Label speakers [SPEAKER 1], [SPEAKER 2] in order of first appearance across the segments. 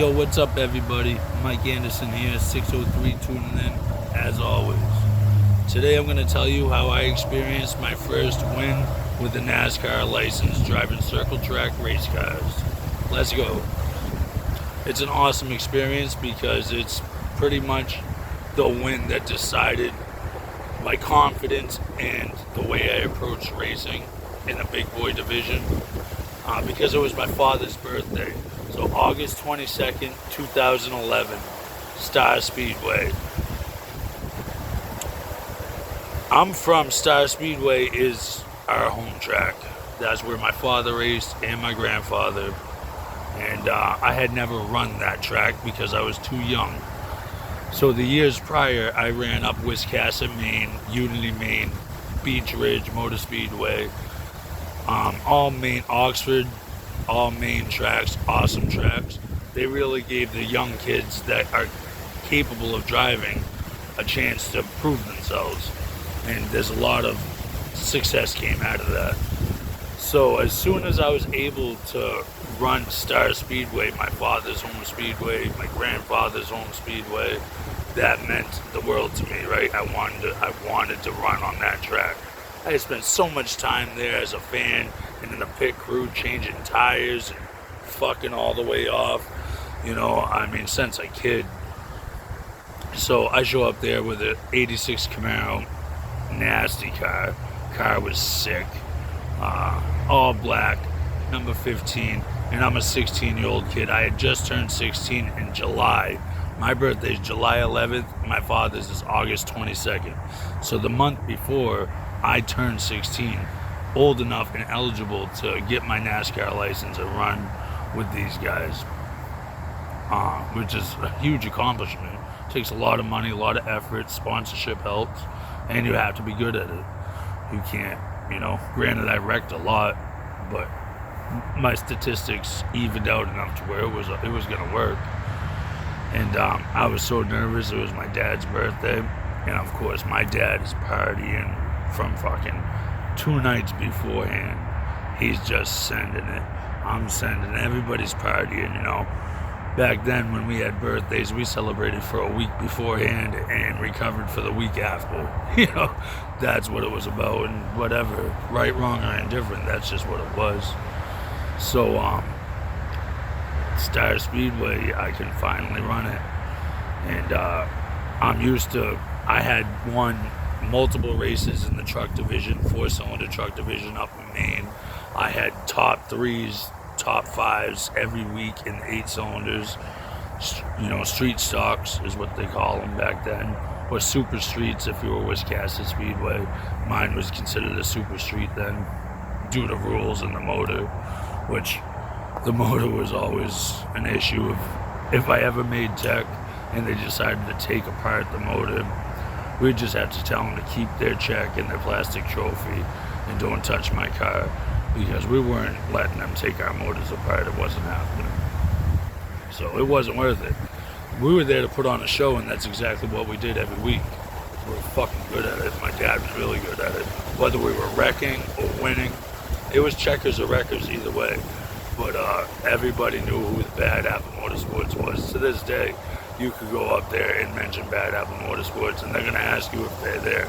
[SPEAKER 1] Yo, what's up, everybody? Mike Anderson here, 603 tuning in, as always. Today I'm going to tell you how I experienced my first win with a NASCAR license driving circle track race cars. Let's go. It's an awesome experience because it's pretty much the win that decided my confidence and the way I approached racing in the big boy division, because it was my father's birthday. So August 22nd, 2011, Star Speedway. I'm from Star Speedway, is our home track. That's where my father raced and my grandfather. And I had never run that track because I was too young. So the years prior, I ran up Wiscasset, Maine, Unity, Maine, Beach Ridge Motor Speedway, all Maine, Oxford, all Maine tracks, awesome tracks. They really gave the young kids that are capable of driving a chance to prove themselves. And there's a lot of success came out of that. So as soon as I was able to run Star Speedway, my father's home speedway, my grandfather's home speedway, that meant the world to me, right? I wanted to run on that track. I had spent so much time there as a fan and in the pit crew changing tires and fucking all the way off, since a kid. So I show up there with an 86 Camaro, nasty car. Car was sick, all black, number 15, and I'm a 16-year-old kid. I had just turned 16 in July. My birthday is July 11th. My father's is August 22nd. So the month before I turned 16, old enough and eligible to get my NASCAR license and run with these guys, which is a huge accomplishment. It takes a lot of money, a lot of effort, sponsorship helps, and you have to be good at it. You can't, granted I wrecked a lot, but my statistics evened out enough to where it was going to work. And I was so nervous. It was my dad's birthday, and of course my dad is partying from fucking 2 nights beforehand. He's just sending it. I'm sending it. Everybody's partying, Back then when we had birthdays, we celebrated for a week beforehand and recovered for the week after. That's what it was about, and whatever, right, wrong, or indifferent, that's just what it was. So, Star Speedway, I can finally run it. And I had won multiple races in the truck division, 4-cylinder truck division up in Maine. I had top 3s, top 5s every week in 8 cylinders. Street stocks is what they call them back then, or super streets if you were Wiscasset Speedway. Mine was considered a super street then, due to rules in the motor, which the motor was always an issue. If I ever made tech and they decided to take apart the motor, we just had to tell them to keep their check and their plastic trophy and don't touch my car, because we weren't letting them take our motors apart. It wasn't happening. So it wasn't worth it. We were there to put on a show, and that's exactly what we did every week. We were fucking good at it. My dad was really good at it. Whether we were wrecking or winning, it was checkers or wreckers either way. But everybody knew who the Bad Apple Motorsports was. To this day, you could go up there and mention Bad Apple Motorsports, and they're going to ask you if they're there.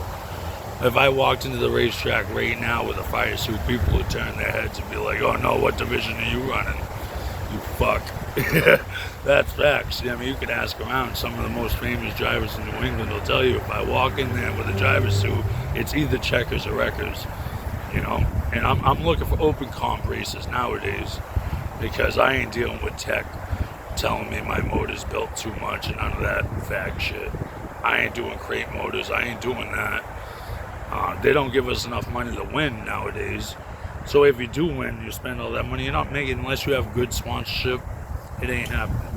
[SPEAKER 1] If I walked into the racetrack right now with a fire suit, people would turn their heads and be like, "Oh no, what division are you running? You fuck." That's facts. You can ask around. Some of the most famous drivers in New England will tell you, if I walk in there with a driver's suit, it's either checkers or wreckers. And I'm looking for open comp races nowadays, because I ain't dealing with tech telling me my motor's built too much and none of that fag shit. I ain't doing crate motors. I ain't doing that. They don't give us enough money to win nowadays. So if you do win, you spend all that money, you're not making, unless you have good sponsorship, it ain't happening.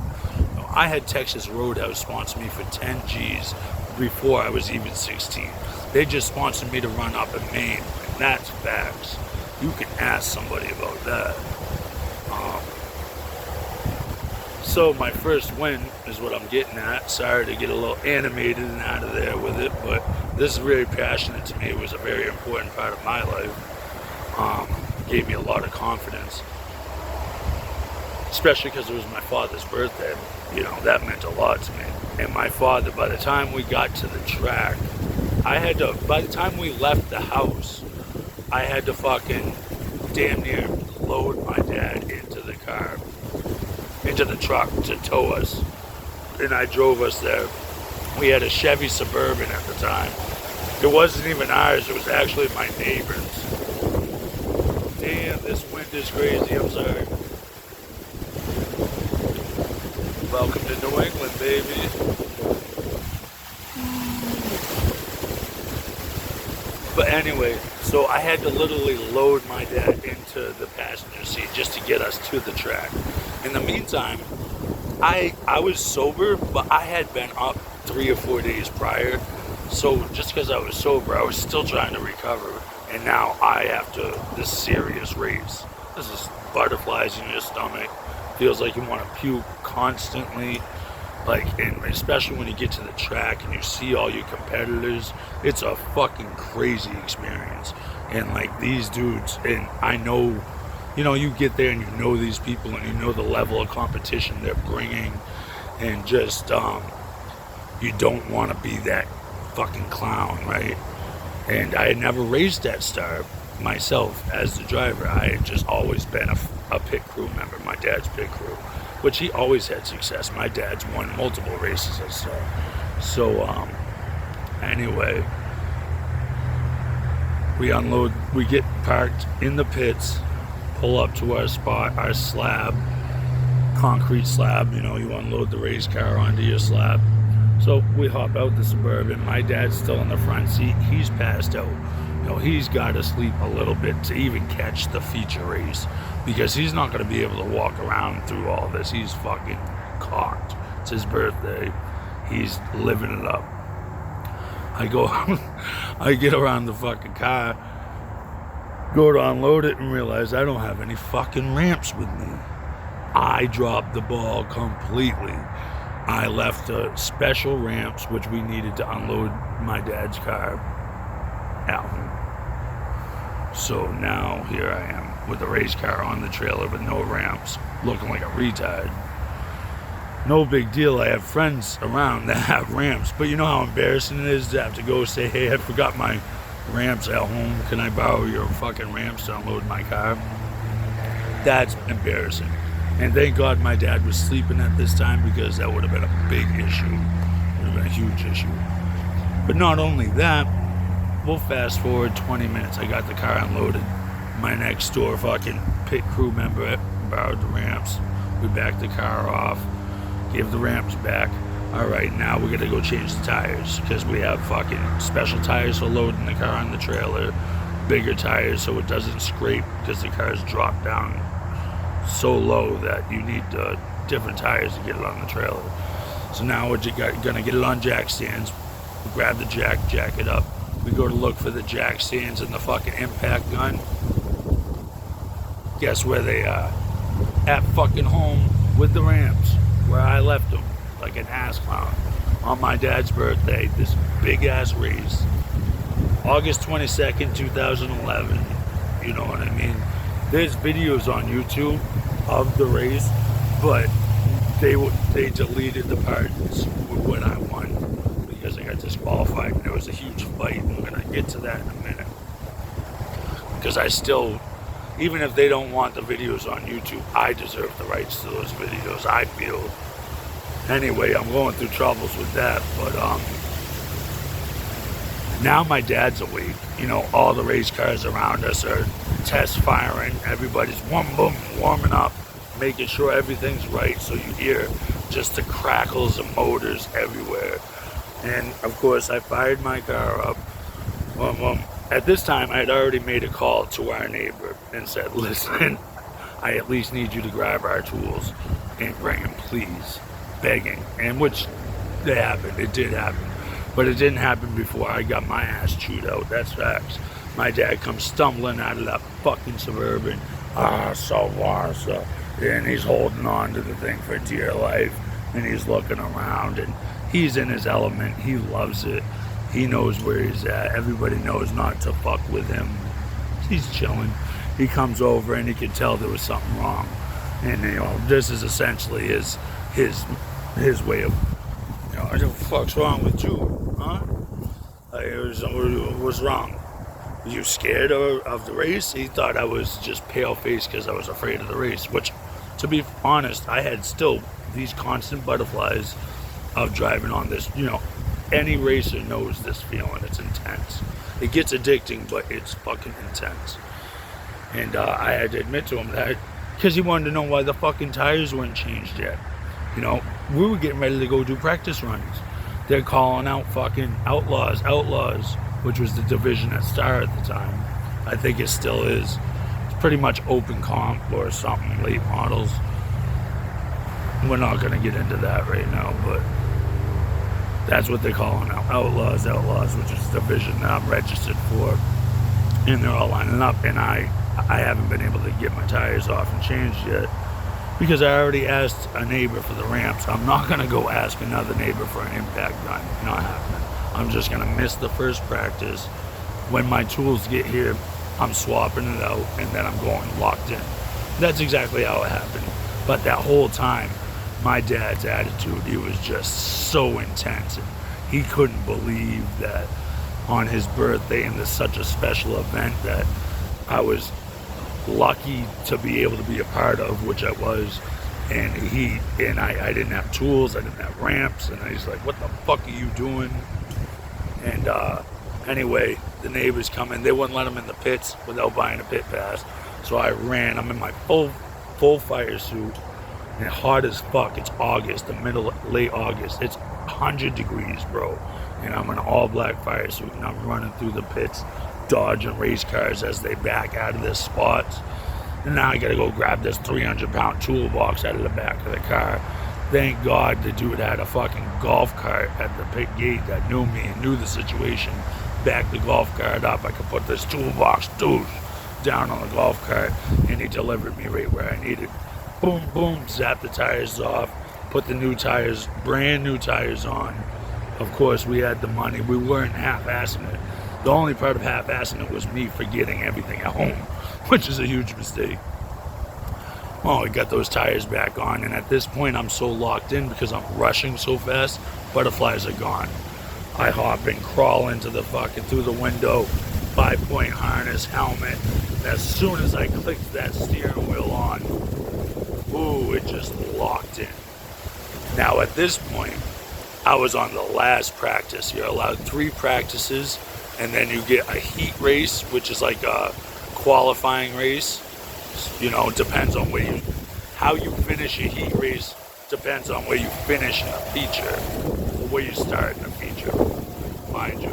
[SPEAKER 1] I had Texas Roadhouse sponsor me for 10 G's before I was even 16. They just sponsored me to run up in Maine, and that's facts. You can ask somebody about that. So my first win is what I'm getting at. Sorry to get a little animated and out of there with it, but this is really passionate to me. It was a very important part of my life. Gave me a lot of confidence. especially because it was my father's birthday. You know, that meant a lot to me. And my father, by the time we got to the track, by the time we left the house, I had to fucking damn near load my dad into the car, into the truck to tow us. And I drove us there. We had a Chevy Suburban at the time. It wasn't even ours, it was actually my neighbor's. Damn, this wind is crazy, I'm sorry. Welcome to New England, baby. But anyway, so I had to literally load my dad into the passenger seat just to get us to the track. In the meantime, I was sober, but I had been up 3 or 4 days prior. So just because I was sober, I was still trying to recover. And now I have this serious race. This is butterflies in your stomach. Feels like you want to puke constantly. And especially when you get to the track and you see all your competitors, it's a fucking crazy experience. And these dudes, and I know, you get there and you know these people and you know the level of competition they're bringing, and just, you don't want to be that fucking clown, right? And I had never raced that star myself as the driver. I had just always been a pit crew member, my dad's pit crew, which he always had success. My dad's won multiple races as star. So, anyway, we unload, we get parked in the pits, pull up to our spot, our slab, concrete slab, you unload the race car onto your slab. So we hop out the Suburban. My dad's still in the front seat. He's passed out. He's got to sleep a little bit to even catch the feature race, because he's not going to be able to walk around through all this. He's fucking cocked. It's his birthday. He's living it up. I get around the fucking car, go to unload it, and realize I don't have any fucking ramps with me. I dropped the ball completely. I left the special ramps, which we needed to unload my dad's car, at home. So now here I am with the race car on the trailer with no ramps, looking like a retard. No big deal. I have friends around that have ramps, but you know how embarrassing it is to have to go say, hey, I forgot my ramps at home. Can I borrow your fucking ramps to unload my car? That's embarrassing. And thank God my dad was sleeping at this time, because that would have been a big issue. It would have been a huge issue. But not only that, we'll fast forward 20 minutes. I got the car unloaded. My next door fucking pit crew member borrowed the ramps. We backed the car off, gave the ramps back. All right, now we're gonna go change the tires, because we have fucking special tires for loading the car on the trailer, bigger tires so it doesn't scrape, because the car's dropped down so low that you need different tires to get it on the trailer. So now we're gonna get it on jack stands. We grab the jack it up. We go to look for the jack stands and the fucking impact gun. Guess where they are? At fucking home with the ramps, where I left them, like an ass clown. On my dad's birthday, this big ass race, August 22nd, 2011. You know what I mean? There's videos on YouTube of the race, but they deleted the parts when I won, because I got disqualified, and there was a huge fight, and we're gonna get to that in a minute. Because I still, even if they don't want the videos on YouTube, I deserve the rights to those videos, I feel. Anyway, I'm going through troubles with that, but now my dad's awake. All the race cars around us are test firing. Everybody's warming up, making sure everything's right. So you hear just the crackles of motors everywhere. And of course, I fired my car up. At this time, I had already made a call to our neighbor and said, listen, I at least need you to grab our tools and bring them, please. Begging. And which it happened. It did happen. But it didn't happen before I got my ass chewed out. That's facts. My dad comes stumbling out of that fucking Suburban. And he's holding on to the thing for dear life. And he's looking around. And he's in his element. He loves it. He knows where he's at. Everybody knows not to fuck with him. He's chilling. He comes over and he can tell there was something wrong. And this is essentially his way of, what the fuck's wrong with you, huh? What's wrong? Were you scared of the race? He thought I was just pale-faced because I was afraid of the race, which, to be honest, I had still these constant butterflies of driving on this. Any racer knows this feeling. It's intense. It gets addicting, but it's fucking intense. And I had to admit to him that, because he wanted to know why the fucking tires weren't changed yet. We were getting ready to go do practice runs. They're calling out fucking Outlaws, which was the division at Star at the time. I think it still is. It's pretty much open comp or something, late models. We're not going to get into that right now, but that's what they're calling out. Outlaws, which is the division that I'm registered for. And they're all lining up, and I haven't been able to get my tires off and changed yet because I already asked a neighbor for the ramps. I'm not going to go ask another neighbor for an impact gun. Not happening. I'm just going to miss the first practice. When my tools get here, I'm swapping it out, and then I'm going locked in. That's exactly how it happened. But that whole time, my dad's attitude, he was just so intense. And he couldn't believe that on his birthday, and this such a special event that I was lucky to be able to be a part of, which I was. And I didn't have tools, I didn't have ramps, and he's like, what the fuck are you doing? And anyway, the neighbors come in. They wouldn't let him in the pits without buying a pit pass. So I ran. I'm in my full fire suit, and hot as fuck. It's August, late August. It's 100 degrees, bro. And I'm in an all black fire suit, and I'm running through the pits, dodging race cars as they back out of their spots. And now I gotta go grab this 300-pound toolbox out of the back of the car. Thank God the dude had a fucking golf cart at the pit gate that knew me and knew the situation. Backed the golf cart up. I could put this toolbox down on the golf cart, and he delivered me right where I needed. Boom, boom, zap the tires off, put the new tires, brand new tires on. Of course, we had the money. We weren't half-assing it. The only part of half-assing it was me forgetting everything at home, which is a huge mistake. Well, we got those tires back on, and at this point, I'm so locked in because I'm rushing so fast, butterflies are gone. I hop and crawl into the fucking, through the window, 5-point harness, helmet. As soon as I clicked that steering wheel on, ooh, it just locked in. Now, at this point, I was on the last practice. You're allowed 3 practices, and then you get a heat race, which is like a qualifying race. Depends on how you finish a heat race, depends on where you finish in a feature, or where you start in a feature, mind you.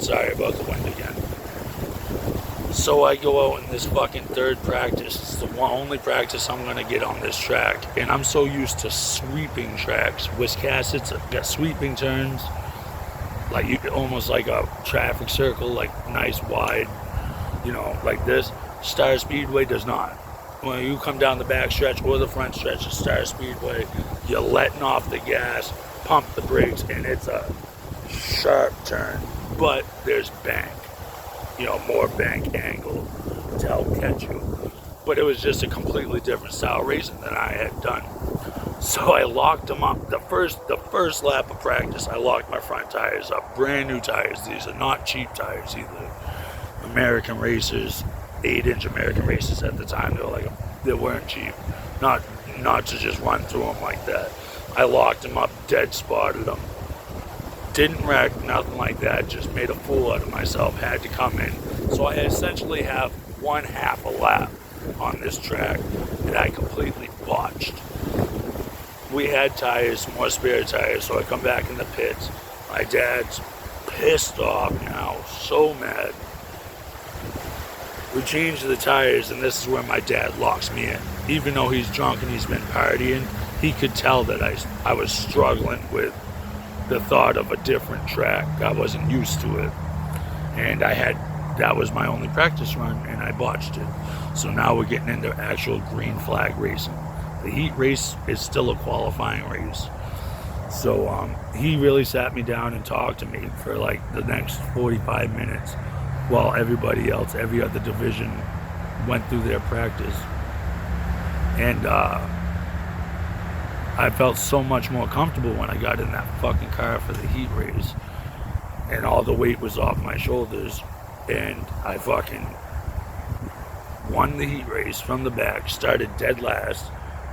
[SPEAKER 1] Sorry about the wind again. So I go out in this fucking third practice. It's the only practice I'm going to get on this track. And I'm so used to sweeping tracks. Wiscasset's got sweeping turns. Almost like a traffic circle, like nice wide, like this. Star Speedway does not. When you come down the back stretch or the front stretch of Star Speedway, you're letting off the gas, pump the brakes, and it's a sharp turn. But there's bank. More bank angle to help catch you. But it was just a completely different style racing than I had done. So I locked them up. The first lap of practice, I locked my front tires up. Brand new tires. These are not cheap tires either. American racers, 8-inch American racers at the time. They weren't cheap. Not to just run through them like that. I locked them up, dead spotted them. Didn't wreck, nothing like that, just made a fool out of myself, had to come in. So I essentially have 1/2 a lap on this track that I completely botched. We had tires, more spare tires, so I come back in the pits. My dad's pissed off now, so mad. We changed the tires, and this is where my dad locks me in. Even though he's drunk and he's been partying, he could tell that I was struggling with the thought of a different track. I wasn't used to it. And that was my only practice run, and I botched it. So now we're getting into actual green flag racing. The heat race is still a qualifying race. So he really sat me down and talked to me for like the next 45 minutes while everybody else, every other division went through their practice. And I felt so much more comfortable when I got in that fucking car for the heat race. And all the weight was off my shoulders. And I fucking won the heat race from the back, started dead last,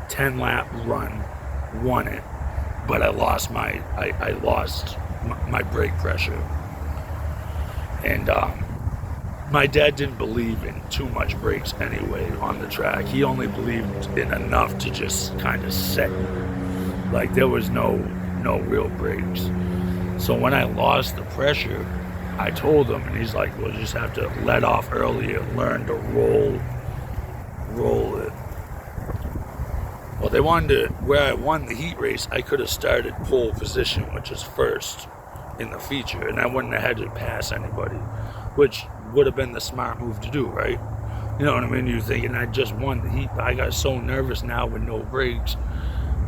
[SPEAKER 1] 10 lap run, won it. But I lost my brake pressure. And my dad didn't believe in too much brakes anyway on the track. He only believed in enough to just kind of set. Like there was no real brakes. So when I lost the pressure, I told him, and he's like, "We'll just have to let off earlier, learn to roll it." Well, they wanted to, where I won the heat race, I could have started pole position, which is first in the feature, and I wouldn't have had to pass anybody, which would have been the smart move to do, right? You know what I mean? You're thinking, I just won the heat, but I got so nervous now with no brakes.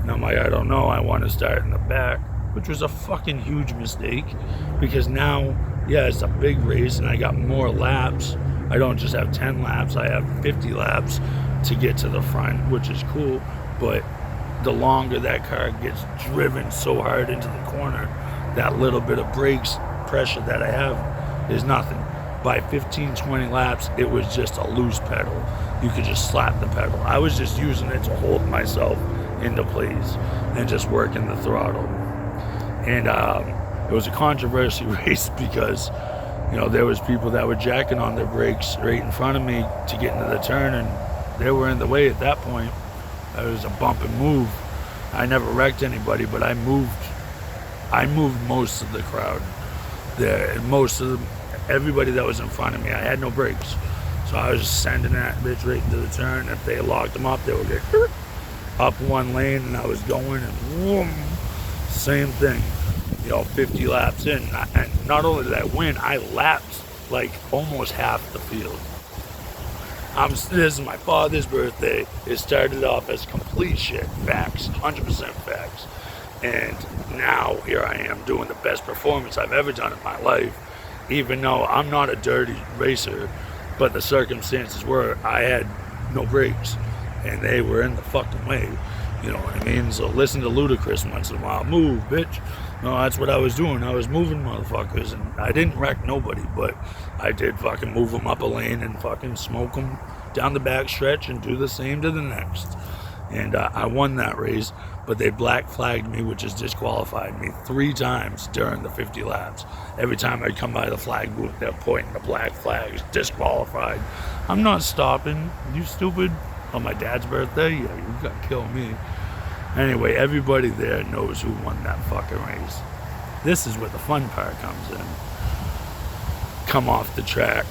[SPEAKER 1] And I'm like, I don't know, I want to start in the back, which was a fucking huge mistake, because now, yeah, it's a big race, and I got more laps. I don't just have 10 laps, I have 50 laps to get to the front, which is cool, but the longer that car gets driven so hard into the corner, that little bit of brakes pressure that I have is nothing. By 15, 20 laps, it was just a loose pedal. You could just slap the pedal. I was just using it to hold myself into place and just working the throttle. And it was a controversy race because, you know, there was people that were jacking on their brakes right in front of me to get into the turn, and they were in the way at that point. It was a bump and move. I never wrecked anybody, but I moved most of the crowd there, and everybody that was in front of me. I had no brakes, so I was just sending that bitch right into the turn. If they locked them up, they would get up one lane, and I was going, and whoom, same thing. You know, 50 laps in, and not only did I win, I lapped like almost half the field. This is my father's birthday. It started off as complete shit, facts, 100% facts. And now here I am doing the best performance I've ever done in my life, even though I'm not a dirty racer, but the circumstances were I had no brakes, and they were in the fucking way. You know what I mean? So listen to Ludacris once in a while. Move, bitch. No, that's what I was doing. I was moving motherfuckers, and I didn't wreck nobody, but I did fucking move them up a lane and fucking smoke them down the back stretch and do the same to the next. And I won that race, but they black flagged me, which has disqualified me 3 times during the 50 laps. Every time I come by the flag booth, they're pointing the black flags, disqualified. I'm not stopping. You stupid. On my dad's birthday? Yeah, you got to kill me. Anyway, everybody there knows who won that fucking race. This is where the fun part comes in. Come off the track.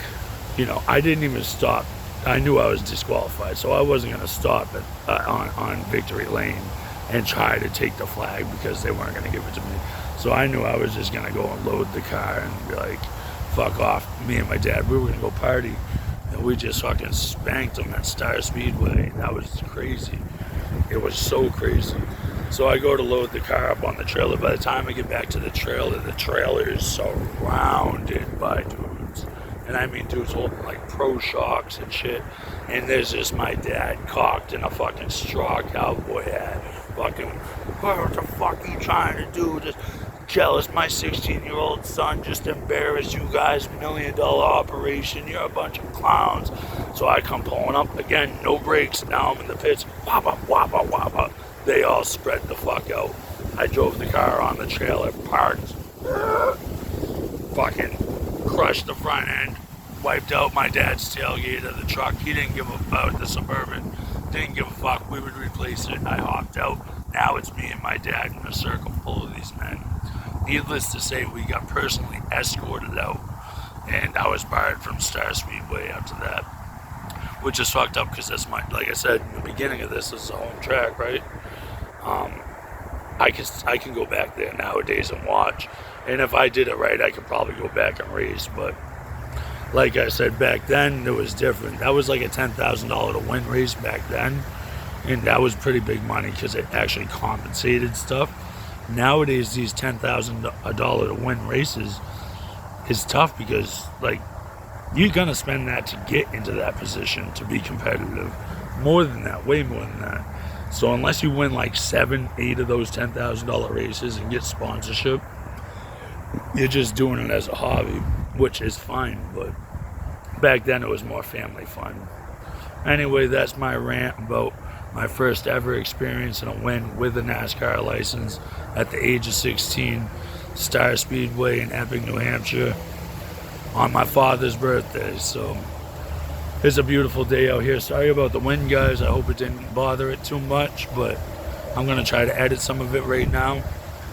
[SPEAKER 1] You know, I didn't even stop. I knew I was disqualified, so I wasn't going to stop on victory lane and try to take the flag because they weren't going to give it to me. So I knew I was just going to go and load the car and be like, fuck off. Me and my dad, we were going to go party. And we just fucking spanked them at Star Speedway. That was crazy. It was so crazy. So I go to load the car up on the trailer. By the time I get back to the trailer is surrounded by dudes. And I mean dudes holding like pro shocks and shit. And there's just my dad cocked in a fucking straw cowboy hat. Fucking, what the fuck are you trying to do? Just jealous my 16-year-old son just embarrassed you guys, $1 million operation, you're a bunch of clowns. So I come pulling up again, no brakes, now I'm in the pits, wappa, wappa, wappa. They all spread the fuck out. I drove the car on the trailer, parked, fucking crushed the front end, wiped out my dad's tailgate of the truck. He didn't give a fuck, the Suburban, didn't give a fuck, we would replace it. I hopped out. Now it's me and my dad in a circle full of these men. Needless to say, we got personally escorted out, and I was barred from Star Speedway after that, which is fucked up because that's like I said in the beginning of this is a home track, right? I can go back there nowadays and watch, and if I did it right, I could probably go back and race. But like I said, back then it was different. That was like a $10,000 to win race back then, and that was pretty big money because it actually compensated stuff. Nowadays, these $10,000 to win races is tough because, like, you're going to spend that to get into that position to be competitive. More than that, way more than that. So unless you win like 7, 8 of those $10,000 races and get sponsorship, you're just doing it as a hobby, which is fine. But back then it was more family fun. Anyway, that's my rant about my first ever experience in a win with a NASCAR license at the age of 16, Star Speedway in Epping, New Hampshire, on my father's birthday. So it's a beautiful day out here. Sorry about the wind, guys. I hope it didn't bother it too much, but I'm going to try to edit some of it right now.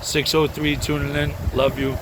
[SPEAKER 1] 603 tuning in. Love you.